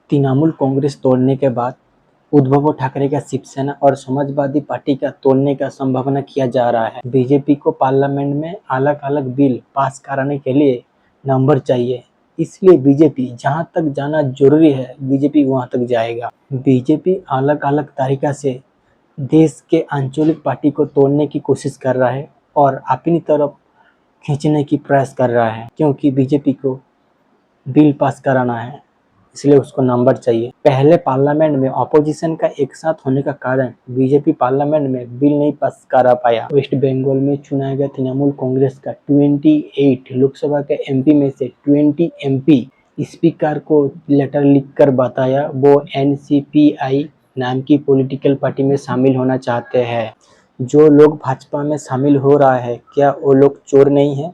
तृणमूल कांग्रेस तोड़ने के बाद उद्धव ठाकरे का शिवसेना और समाजवादी पार्टी का तोड़ने का संभावना किया जा रहा है। बीजेपी को पार्लियामेंट में अलग अलग बिल पास कराने के लिए नंबर चाहिए, इसलिए बीजेपी जहां तक जाना जरूरी है बीजेपी वहां तक जाएगा। बीजेपी अलग अलग तरीका से देश के आंचलिक पार्टी को तोड़ने की कोशिश कर रहा है और अपनी तरफ खींचने की प्रयास कर रहा है, क्योंकि बीजेपी को बिल पास कराना है, इसलिए उसको नंबर चाहिए। पहले पार्लियामेंट में अपोजिशन का एक साथ होने का कारण बीजेपी पार्लियामेंट में बिल नहीं पास करा पाया। वेस्ट बंगाल में चुना गया तृणमूल कांग्रेस का 28 लोकसभा के एमपी में से 20 एमपी स्पीकर को लेटर लिखकर बताया वो एनसीपीआई नाम की पॉलिटिकल पार्टी में शामिल होना चाहते हैं। जो लोग भाजपा में शामिल हो रहा है, क्या वो लोग चोर नहीं है?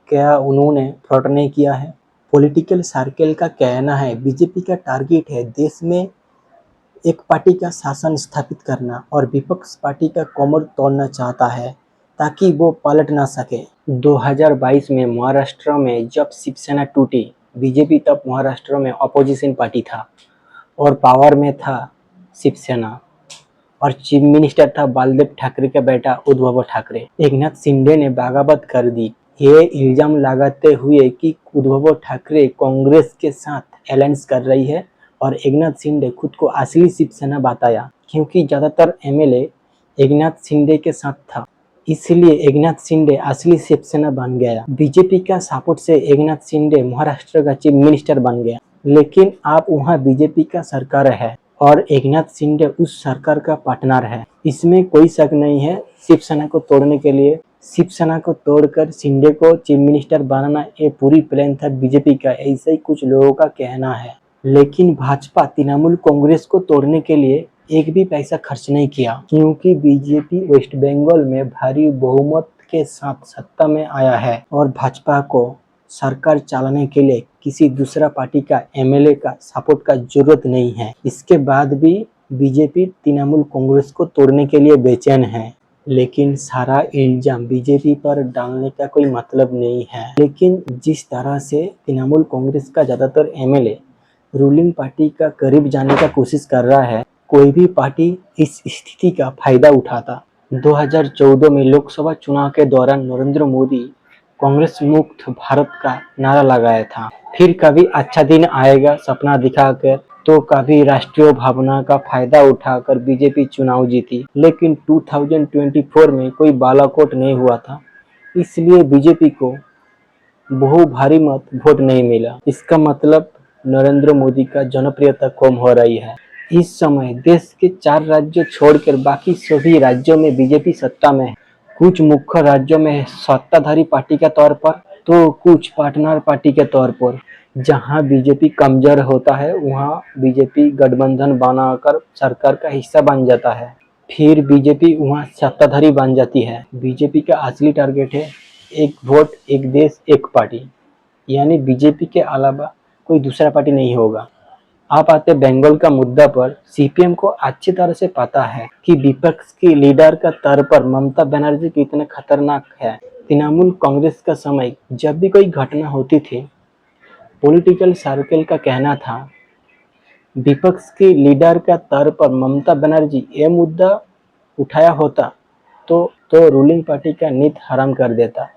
क्या उन्होंने फ्रॉड नहीं किया है? पॉलिटिकल सर्कल का कहना है बीजेपी का टारगेट है देश में एक पार्टी का शासन स्थापित करना और विपक्ष पार्टी का कमर तोड़ना चाहता है ताकि वो पलट ना सके। 2022 में महाराष्ट्र में जब शिवसेना टूटी, बीजेपी तब महाराष्ट्र में अपोजिशन पार्टी था और पावर में था शिवसेना और चीफ मिनिस्टर था बालदेव ठाकरे का बेटा उद्धव ठाकरे। एकनाथ शिंदे ने बगावत कर दी, ये इल्जाम लगाते हुए कि उद्धव ठाकरे कांग्रेस के साथ अलायंस कर रही है और एकनाथ शिंदे खुद को असली शिवसेना बताया, क्योंकि ज्यादातर एमएलए एकनाथ शिंदे के साथ था, इसलिए एकनाथ शिंदे असली शिवसेना बन गया। बीजेपी का सपोर्ट से एकनाथ शिंदे महाराष्ट्र का चीफ मिनिस्टर बन गया, लेकिन अब वहाँ बीजेपी का सरकार है और एकनाथ शिंदे उस सरकार का पार्टनर है। इसमें कोई शक नहीं है। शिवसेना को तोड़ने के लिए, शिवसेना को तोड़कर शिंदे को चीफ मिनिस्टर बनाना ये पूरी प्लान था बीजेपी का, ऐसा ही कुछ लोगों का कहना है। लेकिन भाजपा तृणमूल कांग्रेस को तोड़ने के लिए एक भी पैसा खर्च नहीं किया, क्योंकि बीजेपी वेस्ट बंगाल में भारी बहुमत के साथ सत्ता में आया है और भाजपा को सरकार चलाने के लिए किसी दूसरा पार्टी का एमएलए का सपोर्ट का जरूरत नहीं है। इसके बाद भी बीजेपी तृणमूल कांग्रेस को तोड़ने के लिए बेचैन है, लेकिन सारा इल्जाम बीजेपी पर डालने का कोई मतलब नहीं है। लेकिन जिस तरह से तृणमूल कांग्रेस का ज्यादातर एमएलए रूलिंग पार्टी का करीब जाने का कोशिश कर रहा है, कोई भी पार्टी इस स्थिति का फायदा उठाता। 2014 में लोकसभा चुनाव के दौरान नरेंद्र मोदी कांग्रेस मुक्त भारत का नारा लगाया था। फिर कभी अच्छा दिन आएगा सपना दिखाकर, तो कभी राष्ट्रीय भावना का फायदा उठाकर बीजेपी चुनाव जीती। लेकिन 2024 में कोई बालाकोट नहीं हुआ था, इसलिए बीजेपी को बहु भारी मत वोट नहीं मिला। इसका मतलब नरेंद्र मोदी का जनप्रियता कम हो रही है। इस समय देश के 4 राज्य छोड़कर बाकी सभी राज्यों में बीजेपी सत्ता में है। कुछ मुख्य राज्यों में सत्ताधारी पार्टी के तौर पर, तो कुछ पार्टनर पार्टी के तौर पर। जहां बीजेपी कमजोर होता है वहां बीजेपी गठबंधन बनाकर सरकार का हिस्सा बन जाता है, फिर बीजेपी वहां सत्ताधारी बन जाती है। बीजेपी का असली टारगेट है एक वोट एक देश एक पार्टी, यानी बीजेपी के अलावा कोई दूसरा पार्टी नहीं होगा। आप आते बंगाल का मुद्दा पर, सीपीएम को अच्छी तरह से पता है कि विपक्ष की लीडर का तौर पर ममता बनर्जी कितने खतरनाक है। तृणमूल कांग्रेस का समय जब भी कोई घटना होती थी, पॉलिटिकल सर्कल का कहना था विपक्ष की लीडर का तौर पर ममता बनर्जी ये मुद्दा उठाया होता तो रूलिंग पार्टी का नींद हराम कर देता।